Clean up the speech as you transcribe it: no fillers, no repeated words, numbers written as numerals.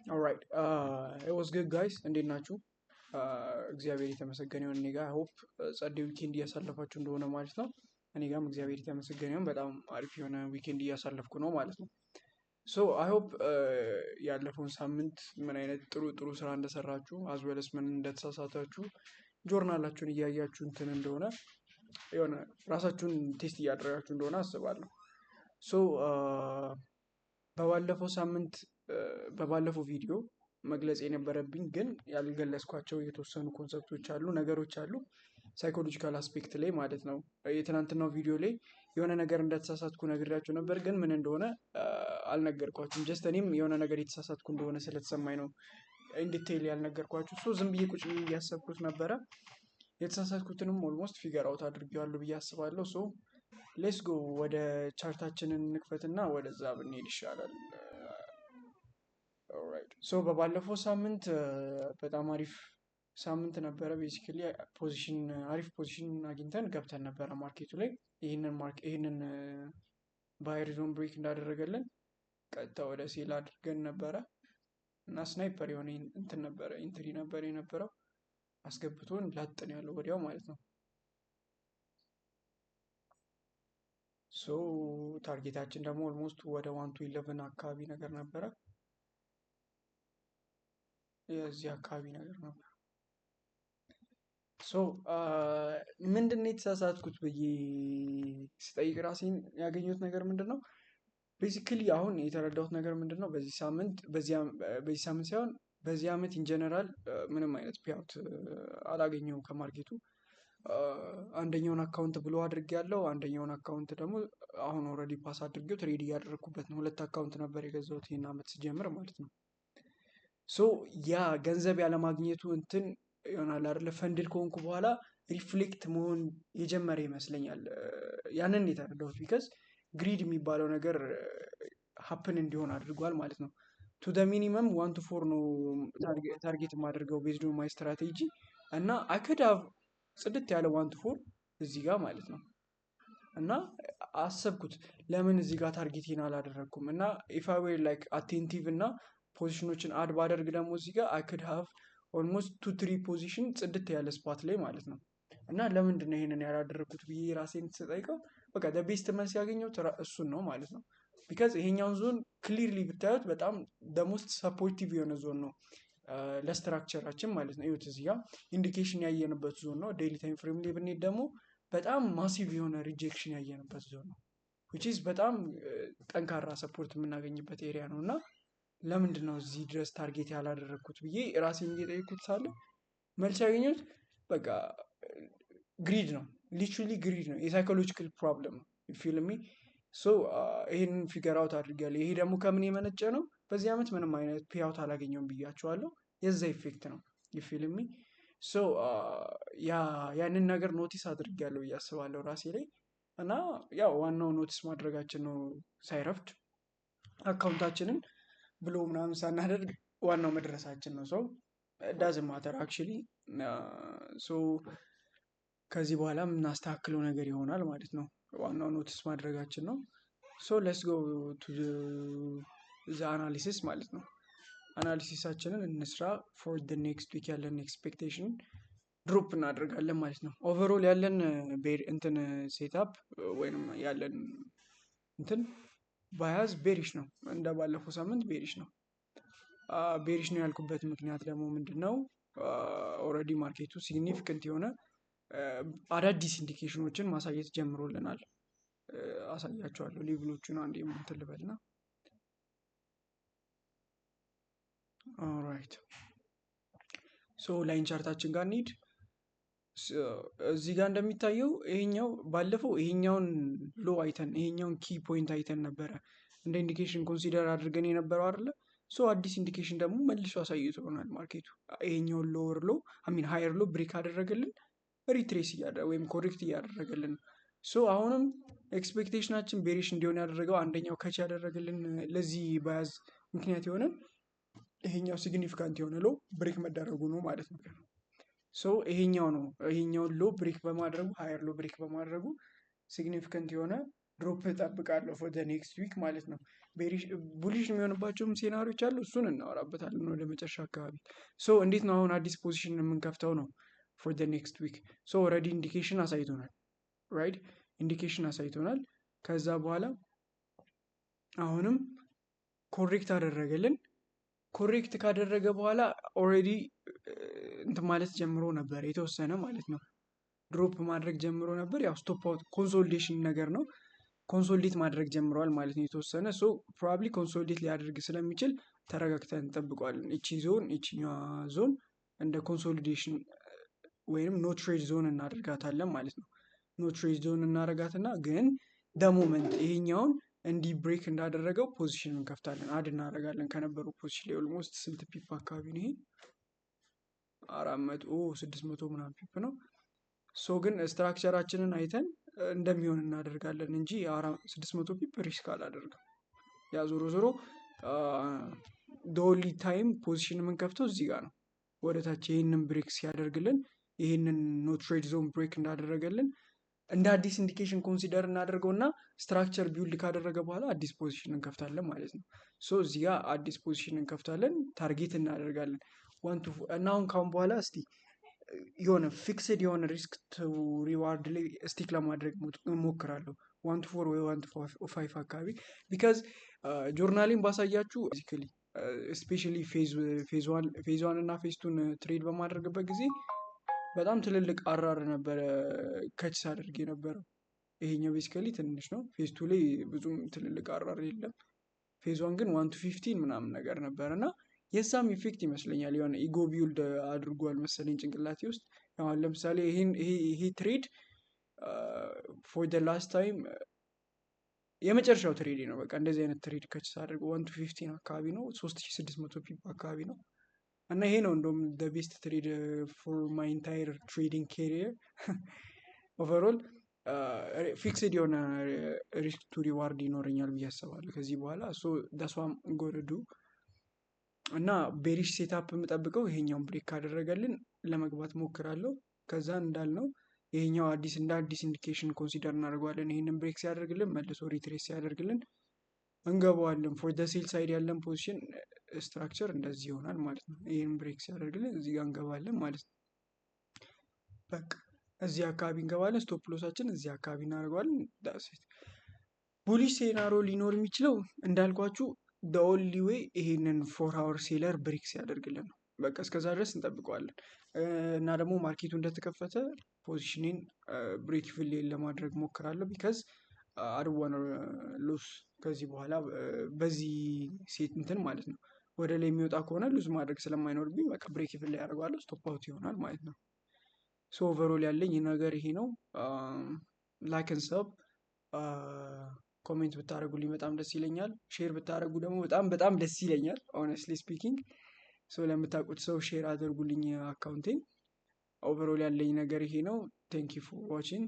All right. It was good, guys. እንዴት ናችሁ? እግዚአብሔር የተመሰገነ ይሁን። እኔ ጋር ሆፕ ጸዴ ዊኬንድ እያሳለፋችሁ እንደሆነ ማለት ነው። እኔ ጋርም እግዚአብሔር የተመሰገነ ይሁን። በጣም አሪፍ የሆነ ዊኬንድ እያሳለፍኩ ነው ማለት ነው። ሶ አይ ሆፕ ያለፈውን ሳምንት ምን አይነት ጥሩ ጥሩ ስራ እንደሰራችሁ አዝወለስ ምን እንደተሳሳታችሁ ጆርናላችሁን እያያችሁ እንትን እንደሆነ የሆነ ራሳችሁን ቴስት እያደረጋችሁ እንደሆነ አስባለሁ። ሶ በባለፈው ሳምንት በባለፈው ቪዲዮ መግለጽ የነበረብኝ ግን ያልገለጽኳቸው የተወሰኑ ኮንሰፕቶች አሉ፣ ነገሮች አሉ ሳይኮሎጂካል አስፔክት ላይ ማለት ነው። የትናንትናው ቪዲዮ ላይ የሆነ ነገር እንደተሳሳትኩ ነግራችሁ ነበር፣ ግን ምን እንደሆነ አልነገርኳችሁም። ጀስት እኔም የሆነ ነገር የተሳሳትኩ እንደሆነ ስለተሰማኝ ነው ኢንዲቴይል ያልነገርኳችሁ። ሶ ዝም ብዬ ቁጭ ብዬ እያሰብኩት ነበረ። የተሳሳትኩትንም ኦልሞስት ፊገር አውት አድርጌዋለሁ ብዬ አስባለሁ። ሶ ሌትስ ጎ ወደ ቻርታችንን እንክፈትና ወደዛ ብንሄድ ይሻላል። ሶ በባለፈው ሳምንት በጣም አሪፍ ሳምንት ነበረ። ቤሲክሊ አሪፍ ፖዚሽን አግኝተን ገብተን ነበረ ማርኬቱ ላይ። ይህንን ባየር ዞን ብሬክ እንዳደረገልን ቀጥታ ወደ ሴል አድርገን ነበረ እና ስናይፐር የሆነ እንትን ነበረ ኢንትሪ ነበር የነበረው፣ አስገብቶን ላጥን ያለው ወዲያው ማለት ነው። ሶ ታርጌታችን ደግሞ ኦልሞስት ወደ 1-11 አካባቢ ነገር ነበረ፣ የዚህ አካባቢ ነገር ነበር። ሶ ምንድን ነው የተሳሳትኩት ብዬ ስጠይቅ ራሴን ያገኘሁት ነገር ምንድን ነው? ቤሲክሊ አሁን የተረዳሁት ነገር ምንድን ነው? በዚህ ሳምንት ሳይሆን በዚህ ዓመት ኢንጀነራል ምንም አይነት ፒያውት አላገኘሁም ከማርኬቱ። አንደኛውን አካውንት ብሎ አድርጌያለሁ፣ አንደኛውን አካውንት ደግሞ አሁን ኦልሬዲ ፓስ አድርጌው ትሬድ እያደረግኩበት ነው። 2 አካውንት ነበር የገዛሁት ይህን ዓመት ስጀምር ማለት ነው። ሶ ያ ገንዘብ ያለማግኘቱ እንትን ይሆናል አይደለ? ፈንድል ከሆንኩ በኋላ ሪፍሌክት መሆን የጀመረ ይመስለኛል። ያንን የተረዳሁት ቢካዝ ግሪድ የሚባለው ነገር ሀፕን እንዲሆን አድርጓል ማለት ነው። ቱ ደ ሚኒመም 1-4 ነው ታርጌት የማደርገው ቤዝድ ኦን ማይ ስትራቴጂ እና አክድ ሃቭ ጽድት ያለ 1-4 እዚህ ጋር ማለት ነው። እና አሰብኩት ለምን እዚህ ጋር ታርጌቴን አላደረግኩም እና ኢፍ አይ ዌር ላይክ አቴንቲቭ እና ፖዚሽኖችን አድ ባደርግ ደግሞ እዚህ ጋር አይ ክድ ሃቭ ኦልሞስት 2-3 ፖዚሽን ጽድት ያለ ስፓት ላይ ማለት ነው። እና ለምንድን ነው ይሄንን ያላደረግኩት ብዬ ራሴን ስጠይቀው በቃ ቤስት መልስ ያገኘሁት እሱን ነው ማለት ነው። ቢካዝ ይሄኛውን ዞን ክሊርሊ ብታዩት በጣም ደሞስት ሰፖርቲቭ የሆነ ዞን ነው ለስትራክቸራችን ማለት ነው። ይኸውት እዚህ ጋር ኢንዲኬሽን ያየንበት ዞን ነው። ዴይሊ ታይም ፍሬም ላይ ብንሄድ ደግሞ በጣም ማሲቭ የሆነ ሪጀክሽን ያየንበት ዞን ነው፣ ዊች ኢዝ በጣም ጠንካራ ሰፖርት የምናገኝበት ኤሪያ ነው። እና ለምንድን ነው እዚህ ድረስ ታርጌት ያላደረግኩት ብዬ ራሴን እየጠየኩት ሳለ መልስ ያገኘሁት በቃ ግሪድ ነው፣ ሊትራሊ ግሪድ ነው፣ የሳይኮሎጂካል ፕሮብለም ነው። ፊልሚ ሶ ይህንን ፊገር አውት አድርጊያለሁ። ይሄ ደግሞ ከምን የመነጨ ነው? በዚህ ዓመት ምንም አይነት ፔአውት አላገኘውም ብያቸዋለሁ። የዛ ኢፌክት ነው ፊልሚ። ሶ ያንን ነገር ኖቲስ አድርጊያለሁ ብዬ አስባለሁ ራሴ ላይ። እና ያው ዋናው ኖቲስ ማድረጋችን ነው ሳይረፍድ አካውንታችንን ብሎ ምናምን ሳናደርግ ዋናው መድረሳችን ነው። ሰው ዳዝ ማተር አክቹሊ። ሶ ከዚህ በኋላ የምናስተካክለው ነገር ይሆናል ማለት ነው። ዋናው ኖቲስ ማድረጋችን ነው። ሶ ሌትስ ጎ ቱ ዘ አናሊሲስ ማለት ነው። አናሊሲሳችንን እንስራ። ፎር ደ ኔክስት ዊክ ያለን ኤክስፔክቴሽን ድሮፕ እናደርጋለን ማለት ነው። ኦቨርኦል ያለን እንትን ሴትአፕ ወይም ያለን እንትን ባያዝ ቤሪሽ ነው። እንደ ባለፈው ሳምንት ቤሪሽ ነው። ቤሪሽ ነው ያልኩበት ምክንያት ደግሞ ምንድን ነው? ኦልሬዲ ማርኬቱ ሲግኒፊካንት የሆነ አዳዲስ ኢንዲኬሽኖችን ማሳየት ጀምሮልናል። አሳያቸዋለሁ ሌቭሎቹን አንዴ እንትን ልበልና። ኦልራይት ሶ ላይን ቻርታችን ጋር እንሂድ። እዚህ ጋር እንደሚታየው ይሄኛው ባለፈው ይሄኛውን ሎ አይተን ይሄኛውን ኪ ፖይንት አይተን ነበረ እንደ ኢንዲኬሽን ኮንሲደር አድርገን የነበረው አይደለ? ሶ አዲስ ኢንዲኬሽን ደግሞ መልሶ አሳይቶናል ማርኬቱ። ይሄኛውን ሎወር ሎ ሃየር ሎ ብሬክ አደረገልን፣ ሪትሬስ ወይም ኮሬክት እያደረገልን። ሶ አሁንም ኤክስፔክቴሽናችን ቤሪሽ እንዲሆን ያደረገው አንደኛው ከች ያደረገልን ለዚህ ባያዝ ምክንያት የሆነ ይሄኛው ሲግኒፊካንት የሆነ ሎ ብሬክ መደረጉ ነው ማለት ነው። ሶ ይሄኛው ነው ይሄኛውን ሎ ብሬክ በማድረጉ ሃየር ሎ ብሬክ በማድረጉ ሲግኒፊካንት የሆነ ድሮፕ እጠብቃለሁ ፎር ዘ ኔክስት ዊክ ማለት ነው። ቡሊሽ የሚሆንባቸውም ሴናሪዎች አሉ። እሱን እናወራበታለን ወደ መጨረሻ አካባቢ። ሶ እንዴት ነው አሁን አዲስ ፖዚሽን የምንከፍተው ነው ፎር ዘ ኔክስት ዊክ። ሶ ኦልሬዲ ኢንዲኬሽን አሳይቶናል፣ ራይት? ኢንዲኬሽን አሳይቶናል። ከዛ በኋላ አሁንም ኮሬክት አደረገልን። ኮሬክት ካደረገ በኋላ ኦልሬዲ እንትን ማለት ጀምሮ ነበር የተወሰነ ማለት ነው። ድሮፕ ማድረግ ጀምሮ ነበር። ያው ስቶፕ አውት ኮንሶሊዴሽን ነገር ነው። ኮንሶሊዴት ማድረግ ጀምረዋል ማለት ነው የተወሰነ። ሶ ፕሮባብሊ ኮንሶሊዴት ሊያደርግ ስለሚችል ተረጋግተን እንጠብቀዋለን። እቺ ዞን እቺኛዋ ዞን እንደ ኮንሶሊዴሽን ወይም ኖ ትሬድ ዞን እናደርጋታለን ማለት ነው። ኖ ትሬድ ዞን እናደርጋትና ግን ደሞመንት ይሄኛውን እንዲህ ብሬክ እንዳደረገው ፖዚሽን እንከፍታለን፣ አድ እናደርጋለን ከነበረው ፖዚሽን ላይ። ኦልሞስት ስንት ፒፕ አካባቢ ነው ይሄ? 400 600 ምናምን ፒፕ ነው። ሶ ግን ስትራክቸራችንን አይተን እንደሚሆን እናደርጋለን እንጂ 600 ፒፕ ሪስክ አላደርግም። ያ ዞሮ ዞሮ ዶሊ ታይም ፖዚሽን የምንከፍተው እዚህ ጋር ነው። ወደ ታች ይህንን ብሬክ ሲያደርግልን፣ ይህንን ኖ ትሬድ ዞን ብሬክ እንዳደረገልን እንደ አዲስ ኢንዲኬሽን ኮንሲደር እናደርገውና ስትራክቸር ቢውልድ ካደረገ በኋላ አዲስ ፖዚሽን እንከፍታለን ማለት ነው። ሶ እዚህ ጋር አዲስ ፖዚሽን እንከፍታለን፣ ታርጌት እናደርጋለን እና አሁን ካሁን በኋላ እስቲ የሆነ ፊክስድ የሆነ ሪስክ ቱ ሪዋርድ ላይ ስቲክ ለማድረግ እሞክራለሁ። 1-4 ወይ 1-5 አካባቢ ቢካዝ ጆርናሊን ባሳያችሁ ቤዚካሊ ስፔሻሊ ፌዝ ዋን እና ፌዝ ቱን ትሬድ በማድረግበት ጊዜ በጣም ትልልቅ አራር ነበረ ከች አድርግ የነበረው። ይሄኛው ቤዚካሊ ትንሽ ነው። ፌዝ ቱ ላይ ብዙም ትልልቅ አራር የለም። ፌዝ ዋን ግን 1-15 ምናምን ነገር ነበር እና የዛም ኢፌክት ይመስለኛል የሆነ ኢጎ ቢውልድ አድርጓል መሰለኝ ጭንቅላቴ ውስጥ። አሁን ለምሳሌ ይሄ ትሬድ ፎር ደ ላስት ታይም የመጨረሻው ትሬድ ነው። በቃ እንደዚህ አይነት ትሬድ ከች ሳደርግ 1-15 አካባቢ ነው፣ 3600 ፒፕ አካባቢ ነው። እና ይሄ ነው እንደውም ደ ቤስት ትሬድ ፎር ማይ ኢንታየር ትሬዲንግ ኬሪየር ኦቨርኦል። ፊክስድ የሆነ ሪስክ ቱ ሪዋርድ ይኖረኛል ብዬ አስባለሁ ከዚህ በኋላ። ሶ ዳስዋም ጎረዱ እና ቤሪሽ ሴታፕ የምጠብቀው ይሄኛውን ብሬክ ካደረገልን ለመግባት ሞክራለሁ። ከዛ እንዳልነው ይሄኛው እንደ አዲስ ኢንዲኬሽን ኮንሲደር እናደርገዋለን። ይሄንን ብሬክ ሲያደርግልን መልሶ ሪትሬስ ሲያደርግልን እንገባዋለን። ፎር ደ ሴል ሳይድ ያለን ፖዚሽን ስትራክቸር እንደዚህ ይሆናል ማለት ነው። ይህን ብሬክ ሲያደርግልን እዚህ ጋር እንገባለን ማለት ነው። በቃ እዚህ አካባቢ እንገባለን። ስቶፕ ሎሳችን እዚህ አካባቢ እናደርገዋለን። ዳሴት ቡሊሽ ሴናሮ ሊኖር የሚችለው እንዳልኳችሁ ኦንሊ ዌይ ይሄንን 4 አወር ሴለር ብሬክ ሲያደርግልን ነው። በቃ እስከዛ ድረስ እንጠብቀዋለን እና ደግሞ ማርኬቱ እንደተከፈተ ፖዚሽኔን ብሬክ ፊል ለማድረግ ሞክራለሁ። ቢካዝ አድዋን ሉስ ከዚህ በኋላ በዚህ ሴት እንትን ማለት ነው ወደ ላይ የሚወጣ ከሆነ ሉዝ ማድረግ ስለማይኖርብኝ በቃ ብሬክ ፊል ላይ ያደርገዋለሁ። ስቶፕ አውት ይሆናል ማለት ነው። ሶ ኦቨርኦል ያለኝ ነገር ይሄ ነው። ላይክ ኤንድ ሰብ ኮሜንት ብታደርጉልኝ በጣም ደስ ይለኛል። ሼር ብታደርጉ ደግሞ በጣም ደስ ይለኛል ሆነስትሊ ስፒኪንግ። ሶ ለምታውቁት ሰው ሼር አድርጉልኝ አካውንቴን። ኦቨርኦል ያለኝ ነገር ይሄ ነው። ቴንክ ዩ ፎር ዋቺንግ።